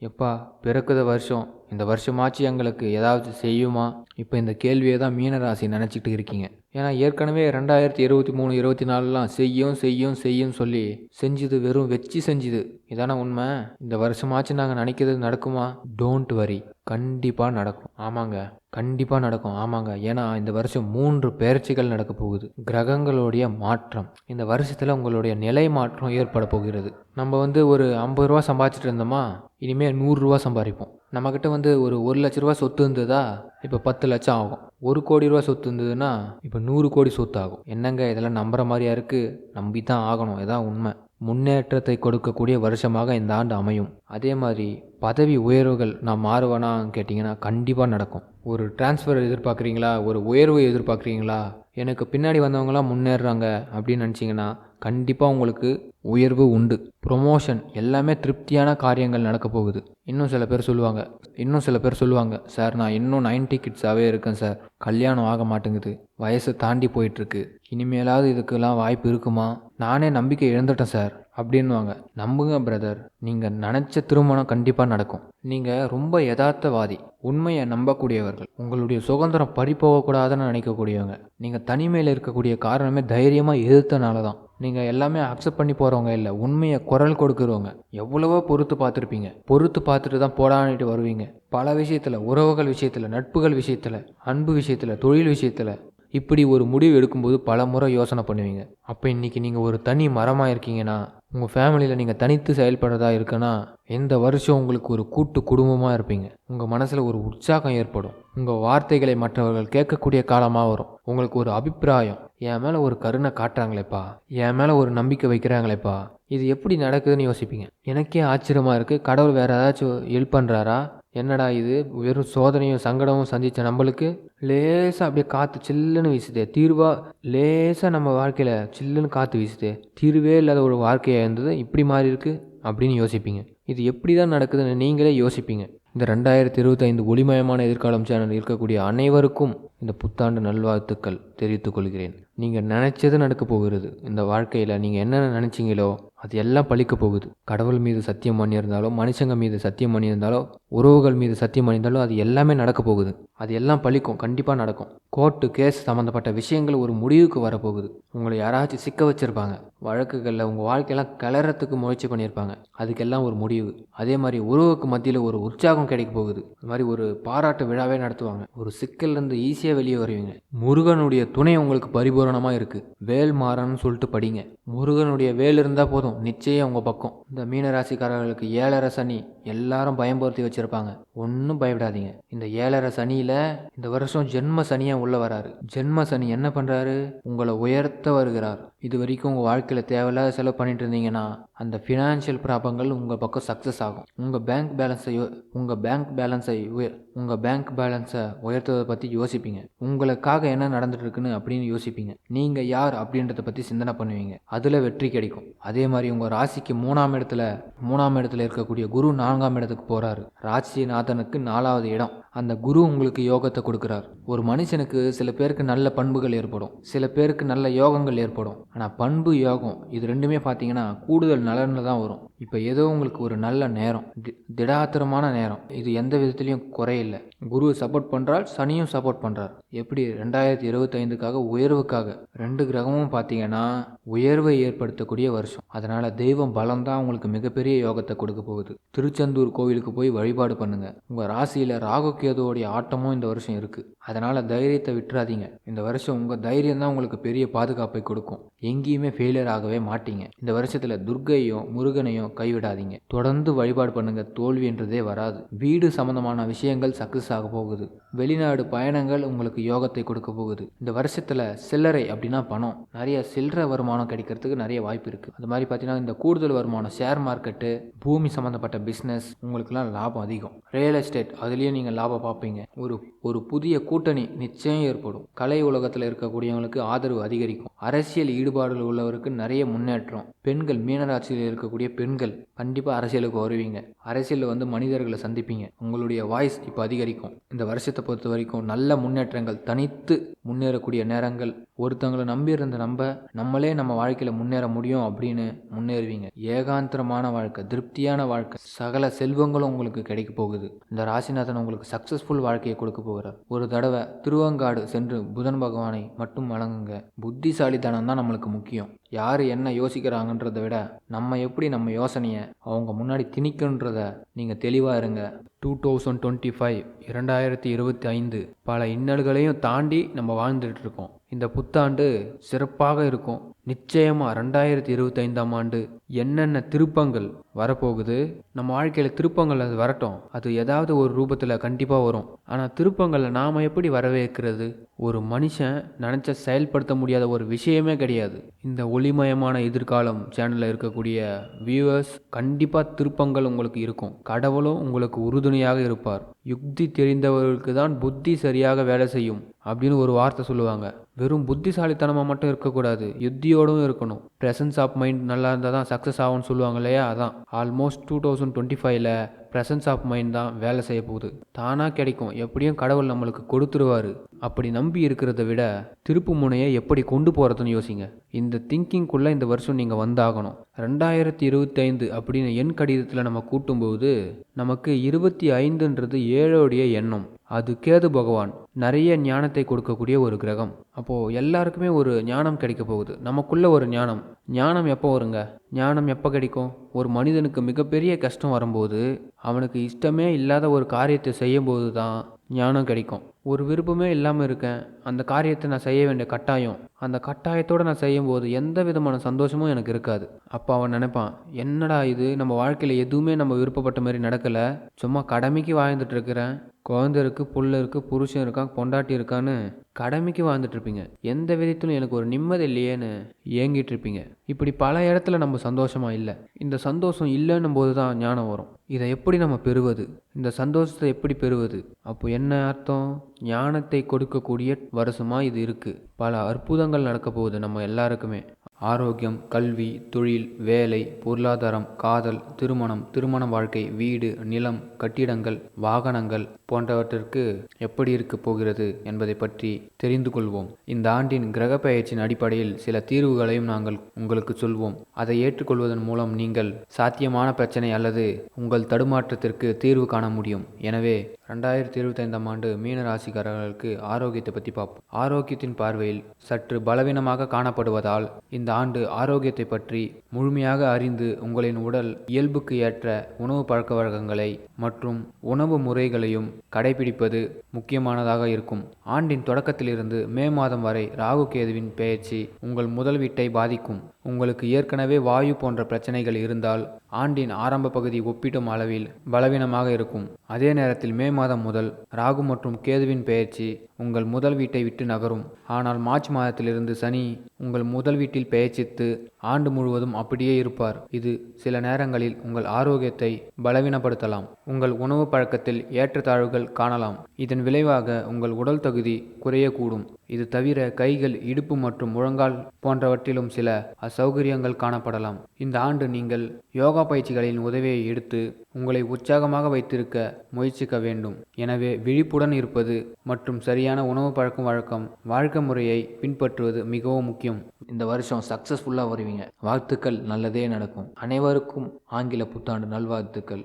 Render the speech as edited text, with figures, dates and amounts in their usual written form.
எப்பா பிறக்குத வருஷம், இந்த வருஷமாச்சு எங்களுக்கு ஏதாவது செய்யுமா? இப்போ இந்த கேள்வியை தான் மீனராசி நினச்சிக்கிட்டு இருக்கீங்க. ஏன்னா ஏற்கனவே 2023, 24லாம் செய்யும் செய்யும் செய்யும் சொல்லி செஞ்சுது வெறும் வெச்சு செஞ்சுது. இதானே உண்மை? இந்த வருஷமாச்சு நாங்கள் நினைக்கிறது நடக்குமா? டோன்ட் வரி, கண்டிப்பாக நடக்கும். ஆமாங்க, கண்டிப்பாக நடக்கும். ஆமாங்க, ஏன்னா இந்த வருஷம் 3 பெயர்ச்சிகள் நடக்க போகுது. கிரகங்களுடைய மாற்றம் இந்த வருஷத்தில் உங்களுடைய நிலை மாற்றம் ஏற்பட போகிறது. நம்ம ஒரு 50 ரூபா சம்பாதிச்சிட்டு இருந்தோமா, இனிமேல் 100 ரூபா சம்பாதிப்போம். நம்மக்கிட்ட ஒரு 1 லட்ச ரூபா சொத்து இருந்ததா, இப்போ 10 லட்சம் ஆகும். 1 கோடி ரூபா சொத்து இருந்ததுன்னா இப்போ 100 கோடி சொத்து ஆகும். என்னங்க இதெல்லாம் நம்புற மாதிரியா இருக்குது? நம்பி தான் ஆகணும், இதான் உண்மை. முன்னேற்றத்தை கொடுக்கக்கூடிய வருஷமாக இந்த ஆண்டு அமையும். அதே மாதிரி பதவி உயர்வுகள் நான் மாறுவேனான்னு கேட்டிங்கன்னா கண்டிப்பாக நடக்கும். ஒரு டிரான்ஸ்ஃபர் எதிர்பார்க்குறீங்களா? ஒரு உயர்வு எதிர்பார்க்குறீங்களா? எனக்கு பின்னாடி வந்தவங்களாம் முன்னேறுறாங்க அப்படின்னு நினச்சிங்கன்னா கண்டிப்பாக உங்களுக்கு உயர்வு உண்டு. ப்ரொமோஷன் எல்லாமே திருப்தியான காரியங்கள் நடக்க போகுது. இன்னும் சில பேர் சொல்லுவாங்க, சார் நான் இன்னும் 90 கிட்ஸாகவே இருக்கேன் சார், கல்யாணம் ஆக மாட்டேங்குது, வயசு தாண்டி போயிட்டுருக்கு, இனிமேலாவது இதுக்கெல்லாம் வாய்ப்பு இருக்குமா, நானே நம்பிக்கை இழந்துட்டேன் சார் அப்படின்வாங்க. நம்புங்க பிரதர், நீங்கள் நினச்ச திருமணம் கண்டிப்பாக நடக்கும். நீங்கள் ரொம்ப யதார்த்தவாதி, உண்மையை நம்பக்கூடியவர்கள், உங்களுடைய சுதந்திரம் பறிப்போகக்கூடாதுன்னு நினைக்கக்கூடியவங்க. நீங்கள் தனிமையில் இருக்கக்கூடிய காரணமே தைரியமாக எதிர்த்தனால தான். நீங்கள் எல்லாமே அக்செப்ட் பண்ணி போகிறவங்க இல்லை, உண்மையை குரல் கொடுக்குறவங்க. எவ்வளவோ பொறுத்து பார்த்துருப்பீங்க, பொறுத்து பார்த்துட்டு தான் போடானிட்டு வருவீங்க. பல விஷயத்தில், உறவுகள் விஷயத்தில், நட்புகள் விஷயத்தில், அன்பு விஷயத்தில், தொழில் விஷயத்தில் இப்படி ஒரு முடிவு எடுக்கும்போது பல முறை யோசனை பண்ணுவீங்க. அப்போ இன்றைக்கி நீங்கள் ஒரு தனி மரமாக இருக்கீங்கன்னா, உங்கள் ஃபேமிலியில் நீங்கள் தனித்து செயல்படுறதா இருக்குன்னா, இந்த வருஷம் உங்களுக்கு ஒரு கூட்டு குடும்பமாக இருப்பீங்க. உங்கள் மனசில் ஒரு உற்சாகம் ஏற்படும். உங்கள் வார்த்தைகளை மற்றவர்கள் கேட்கக்கூடிய காலமாக வரும். உங்களுக்கு ஒரு அபிப்பிராயம், என் மேலே ஒரு கருணை காட்டுறாங்களேப்பா, என் மேலே ஒரு நம்பிக்கை வைக்கிறாங்களேப்பா, இது எப்படி நடக்குதுன்னு யோசிப்பீங்க. எனக்கே ஆச்சரியமாக இருக்குது, கடவுள் வேறு ஏதாச்சும் ஹெல்ப் பண்ணுறாரா? என்னடா இது வெறும் சோதனையும் சங்கடமும் சந்தித்த நம்மளுக்கு லேசாக அப்படியே காற்று சில்லுன்னு வீசுதே, லேசாக நம்ம வாழ்க்கையில் சில்லுன்னு காற்று வீசுதே, தீர்வே இல்லாத ஒரு வாழ்க்கையாக இருந்தது இப்படி மாறி இருக்குது அப்படின்னு யோசிப்பீங்க. இது எப்படி தான் நடக்குதுன்னு நீங்களே யோசிப்பீங்க. இந்த 2025 ஒளிமயமான எதிர்காலம் சேனல் இருக்கக்கூடிய அனைவருக்கும் இந்த புத்தாண்டு நல்வாழ்த்துக்கள் தெரிவித்துக் கொள்கிறேன். நீங்கள் நினச்சது நடக்க போகிறது. இந்த வாழ்க்கையில் நீங்கள் என்னென்ன நினச்சிங்களோ அது எல்லாம் பழிக்க போகுது. கடவுள் மீது சத்தியம் பண்ணியிருந்தாலோ, மனுஷங்க மீது சத்தியம் பண்ணியிருந்தாலோ, உறவுகள் மீது சத்தியம் பண்ணியிருந்தாலோ அது எல்லாமே நடக்க போகுது. அது எல்லாம் பழிக்கும், கண்டிப்பாக நடக்கும். கோர்ட்டு கேஸ் சம்மந்தப்பட்ட விஷயங்கள் ஒரு முடிவுக்கு வரப்போகுது. உங்களை யாராச்சும் சிக்க வச்சுருப்பாங்க, வழக்குகளில் உங்கள் வாழ்க்கையெல்லாம் கிளறத்துக்கு முயற்சி பண்ணியிருப்பாங்க, அதுக்கெல்லாம் ஒரு முடிவு. அதே மாதிரி உறவுக்கு மத்தியில் ஒரு உற்சாகம் கிடைக்க போகுது. அது மாதிரி ஒரு பாராட்டு விழாவே நடத்துவாங்க. ஒரு சிக்கல்லேருந்து ஈஸியாக வெளியே வருவீங்க. முருகனுடைய துணை உங்களுக்கு பரிபூரணமாக இருக்குது. வேல் மாறன்னு சொல்லிட்டு படிங்க. முருகனுடைய வேல் இருந்தால் போதும், நிச்சயம் உங்கள் பக்கம். இந்த மீனராசிக்காரர்களுக்கு 7.5 சனி எல்லாரும் பயன்படுத்தி வச்சுருப்பாங்க. ஒன்றும் பயப்படாதீங்க. இந்த 7.5 சனியில் இந்த வருஷம் ஜென்ம சனியாக உள்ள வராரு. ஜென்ம சனி என்ன பண்ணுறாரு? உங்களை உயர்த்த வருகிறார். இது வரைக்கும் உங்கள் வாழ்க்கையில் தேவையில்லாத செலவு பண்ணிட்டு இருந்தீங்கன்னா அந்த ஃபினான்ஷியல் ப்ராப்ளங்கள் உங்கள் பக்கம் சக்ஸஸ் ஆகும். உங்கள் பேங்க் பேலன்ஸை உயர்த்துவதை பற்றி யோசிப்பீங்க. உங்களுக்காக என்ன நடந்துட்டு இருக்குன்னு அப்படின்னு யோசிப்பீங்க. நீங்கள் யார் அப்படின்றத பற்றி சிந்தனை பண்ணுவீங்க. அதில் வெற்றி கிடைக்கும். அதே மாதிரி உங்கள் ராசிக்கு 3ஆம் இடத்துல இருக்கக்கூடிய குரு 4ஆம் இடத்துக்கு போகிறாரு. ராசிநாதனுக்கு 4வது இடம். அந்த குரு உங்களுக்கு யோகத்தை கொடுக்குறார். ஒரு மனுஷனுக்கு சில பேருக்கு நல்ல பண்புகள் ஏற்படும், சில பேருக்கு நல்ல யோகங்கள் ஏற்படும். ஆனால் பண்பு யோகம் இது ரெண்டுமே பார்த்தீங்கன்னா கூடுதல் நலனில் தான் வரும். இப்போ ஏதோ உங்களுக்கு ஒரு நல்ல நேரம், திடாத்திரமான நேரம், இது எந்த விதத்துலையும் குறையில்லை. குரு சப்போர்ட் பண்ணுறார், சனியும் சப்போர்ட் பண்ணுறார். எப்படி 2025க்காக உயர்வுக்காக 2 கிரகமும் பார்த்தீங்கன்னா உயர்வை ஏற்படுத்தக்கூடிய வருஷம். அதனால் தெய்வம் பலம் தான் உங்களுக்கு மிகப்பெரிய யோகத்தை கொடுக்க போகுது. திருச்செந்தூர் கோவிலுக்கு போய் வழிபாடு பண்ணுங்க. உங்கள் ராசியில் ராகு கேதுவோடைய ஆட்டமும் இந்த வருஷம் இருக்குது. அதனால் தைரியத்தை விட்டுறாதீங்க. இந்த வருஷம் உங்கள் தைரியம் தான் உங்களுக்கு பெரிய பாதுகாப்பை கொடுக்கும். எங்கேயுமே ஃபெயிலியர் ஆகவே மாட்டீங்க. இந்த வருஷத்தில் துர்க்கையும் முருகனையும் கைவிடாதீங்க. தொடர்ந்து வழிபாடு பண்ணுங்க, தோல்வின்றதே வராது. வீடு சம்பந்தமான விஷயங்கள் சக்ஸஸ் ஆக போகுது. வெளிநாடு பயணங்கள் உங்களுக்கு யோகத்தை கொடுக்க போகுது. இந்த வருஷத்தில் சில்லறை அப்படின்னா பணம், நிறைய சில்லறை வருமானம் கிடைக்கிறதுக்கு நிறைய வாய்ப்பு இருக்குது. அது மாதிரி பார்த்தீங்கன்னா இந்த கூடுதல் வருமானம், ஷேர் மார்க்கெட்டு, பூமி சம்மந்தப்பட்ட பிஸ்னஸ் உங்களுக்குலாம் லாபம் அதிகம். ரியல் எஸ்டேட் அதுலேயும் நீங்கள் லாபம் பார்ப்பீங்க. ஒரு புதிய கூட்டணி நிச்சயம் ஏற்படும். கலை உலகத்தில் இருக்கக்கூடியவங்களுக்கு ஆதரவு அதிகரிக்கும். அரசியல் ஈடுபாடுகள் உள்ளவருக்கு நிறைய முன்னேற்றம். பெண்கள், மீனராசியில் இருக்கக்கூடிய பெண்கள் கண்டிப்பாக அரசியலுக்கு வருவீங்க. அரசியலில் மனிதர்களை சந்திப்பீங்க. உங்களுடைய வாய்ஸ் இப்போ அதிகரிக்கும். இந்த வருஷத்தை பொறுத்த வரைக்கும் நல்ல முன்னேற்றங்கள், தனித்து முன்னேறக்கூடிய நேரங்கள் ஒருத்தவங்களை நம்பி இருந்த நம்மளே நம்ம வாழ்க்கையில் முன்னேற முடியும் அப்படின்னு முன்னேறுவீங்க. ஏகாந்தரமான வாழ்க்கை, திருப்தியான வாழ்க்கை, சகல செல்வங்களும் உங்களுக்கு கிடைக்க போகுது. இந்த ராசிநாதன் உங்களுக்கு சக்ஸஸ்ஃபுல் வாழ்க்கையை கொடுக்க போகிறார். ஒரு தடவை திருவங்காடு சென்று புதன் பகவானை மட்டும் வணங்குங்க. புத்திசாலித்தனம் தான் நம்மளுக்கு முக்கியம். யார் என்ன யோசிக்கிறாங்கன்றதை விட நம்ம எப்படி நம்ம யோசனையை அவங்க முன்னாடி திணிக்கன்றத நீங்கள் தெளிவாக இருங்க. 2025 2025 பல இன்னல்களையும் தாண்டி நம்ம வாழ்ந்துட்டு இருக்கோம். இந்த புத்தாண்டு சிறப்பாக இருக்கும். நிச்சயமாக 2025ஆம் ஆண்டு என்னென்ன திருப்பங்கள் வரப்போகுது, நம்ம வாழ்க்கையில் திருப்பங்கள் அது வரட்டும். அது ஏதாவது ஒரு ரூபத்தில் கண்டிப்பாக வரும். ஆனால் திருப்பங்களை நாம் எப்படி வரவேற்கிறது? ஒரு மனுஷன் நினச்ச செயல்படுத்த முடியாத ஒரு விஷயமே கிடையாது. இந்த ஒளிமயமான எதிர்காலம் சேனலில் இருக்கக்கூடிய வியூவர்ஸ், கண்டிப்பாக திருப்பங்கள் உங்களுக்கு இருக்கும். கடவுளும் உங்களுக்கு உறுதுணையாக இருப்பார். யுக்தி தெரிந்தவர்களுக்கு தான் புத்தி சரியாக வேலை செய்யும் அப்படின்னு ஒரு வார்த்தை சொல்லுவாங்க. வெறும் புத்திசாலித்தனமாக மட்டும் இருக்கக்கூடாது, யுத்தியோடும் இருக்கணும். ப்ரெசன்ஸ் ஆஃப் மைண்ட் நல்லா இருந்தால் தான் சக்ஸஸ் ஆகும்னு சொல்லுவாங்க இல்லையா? அதான் ஆல்மோஸ்ட் 2025 ப்ரெசன்ஸ் ஆஃப் மைண்ட் தான் வேலை செய்ய போகுது. தானாக கிடைக்கும், எப்படியும் கடவுள் நம்மளுக்கு கொடுத்துருவாரு. அப்படி நம்பி இருக்கிறத விட திருப்பு முனையை எப்படி கொண்டு போகிறதுன்னு யோசிங்க. இந்த திங்கிங்குள்ளே இந்த வருஷம் நீங்கள் வந்தாகணும். 2025 அப்படின்னு எண் கடிதத்தில் நம்ம கூட்டும்போது நமக்கு 25ன்றது 7உடைய எண்ணம். அது கேது பகவான், நிறைய ஞானத்தை கொடுக்கக்கூடிய ஒரு கிரகம். அப்போது எல்லாருக்குமே ஒரு ஞானம் கிடைக்க போகுது. நமக்குள்ள ஒரு ஞானம் எப்போ வருங்க? ஞானம் எப்போ கிடைக்கும்? ஒரு மனிதனுக்கு மிகப்பெரிய கஷ்டம் வரும்போது, அவனுக்கு இஷ்டமே இல்லாத ஒரு காரியத்தை செய்யும்போது தான் ஞானம் கிடைக்கும். ஒரு விருப்பமே இல்லாமல் இருக்கேன், அந்த காரியத்தை நான் செய்ய வேண்டிய கட்டாயம், அந்த கட்டாயத்தோடு நான் செய்யும்போது எந்த விதமான சந்தோஷமும் எனக்கு இருக்காது. அப்போ அவன் நினைப்பான், என்னடா இது, நம்ம வாழ்க்கையில் எதுவுமே நம்ம விருப்பப்பட்ட மாதிரி நடக்கலை, சும்மா கடமைக்கு வாழ்ந்துட்டு இருக்கிறேன். குழந்தை இருக்குது, புள்ள இருக்குது, புருஷன் இருக்கான், பொண்டாட்டி இருக்கான்னு கடமைக்கு வாழ்ந்துட்டு இருப்பீங்க. எந்த விதத்திலும் எனக்கு ஒரு நிம்மதி இல்லையேன்னு ஏங்கிட்டு இருப்பீங்க. இப்படி பல இடத்துல நம்ம சந்தோஷமா இல்லை. இந்த சந்தோஷம் இல்லைன்னும் போது தான் ஞானம் வரும். இதை எப்படி நம்ம பெறுவது? இந்த சந்தோஷத்தை எப்படி பெறுவது? அப்போ என்ன அர்த்தம்? ஞானத்தை கொடுக்கக்கூடிய வருஷமாக இது இருக்குது. பல அற்புதங்கள் நடக்க போகுது நம்ம எல்லாருக்குமே. ஆரோக்கியம், கல்வி, தொழில், வேலை, பொருளாதாரம், காதல், திருமண வாழ்க்கை, வீடு, நிலம், கட்டிடங்கள், வாகனங்கள் போன்றவற்றிற்கு எப்படி இருக்க போகிறது என்பதை பற்றி தெரிந்து கொள்வோம். இந்த ஆண்டின் கிரக பெயர்ச்சியின் அடிப்படையில் சில தீர்வுகளையும் நாங்கள் உங்களுக்கு சொல்வோம். அதை ஏற்றுக்கொள்வதன் மூலம் நீங்கள் சாத்தியமான பிரச்சனை அல்லது உங்கள் தடுமாற்றத்திற்கு தீர்வு காண முடியும். எனவே 2025ஆம் ஆண்டு மீன ராசிக்காரர்களுக்கு ஆரோக்கியத்தை பற்றி பார்ப்போம். ஆரோக்கியத்தின் பார்வையில் சற்று பலவீனமாக காணப்படுவதால் இந்த ஆண்டு ஆரோக்கியத்தை பற்றி முழுமையாக அறிந்து உங்களின் உடல் இயல்புக்கு ஏற்ற உணவு பழக்க வழக்கங்களை மற்றும் உணவு முறைகளையும் கடைபிடிப்பது முக்கியமானதாக இருக்கும். ஆண்டின் தொடக்கத்திலிருந்து மே மாதம் வரை ராகு கேதுவின் பெயர்ச்சி உங்கள் முதல் வீட்டை பாதிக்கும். உங்களுக்கு ஏற்கனவே வாயு போன்ற பிரச்சனைகள் இருந்தால் ஆண்டின் ஆரம்ப பகுதி ஒப்பிடும் அளவில் பலவீனமாக இருக்கும். அதே நேரத்தில் மே மாதம் முதல் ராகு மற்றும் கேதுவின் பெயர்ச்சி உங்கள் முதல் வீட்டை விட்டு நகரும். ஆனால் மார்ச் மாதத்திலிருந்து சனி உங்கள் முதல் வீட்டில் பெயர்ச்சித்து ஆண்டு முழுவதும் அப்படியே இருப்பார். இது சில நேரங்களில் உங்கள் ஆரோக்கியத்தை பலவீனப்படுத்தலாம். உங்கள் உணவு பழக்கத்தில் ஏற்றத்தாழ்வுகள் காணலாம். இதன் விளைவாக உங்கள் உடல் தகுதி குறையக்கூடும். இது தவிர கைகள், இடுப்பு மற்றும் முழங்கால் போன்றவற்றிலும் சில அசௌகரியங்கள் காணப்படலாம். இந்த ஆண்டு நீங்கள் யோகா பயிற்சிகளின் உதவியை எடுத்து உங்களை உற்சாகமாக வைத்திருக்க முயற்சிக்க வேண்டும். எனவே விழிப்புடன் இருப்பது மற்றும் சரியான உணவு பழக்கம் வழக்கம் வாழ்க்கை முறையை பின்பற்றுவது மிகவும் முக்கியம். இந்த வருஷம் சக்ஸஸ்ஃபுல்லாக வருவீங்க. வாழ்த்துக்கள், நல்லதே நடக்கும். அனைவருக்கும் ஆங்கில புத்தாண்டு நல்வாழ்த்துக்கள்.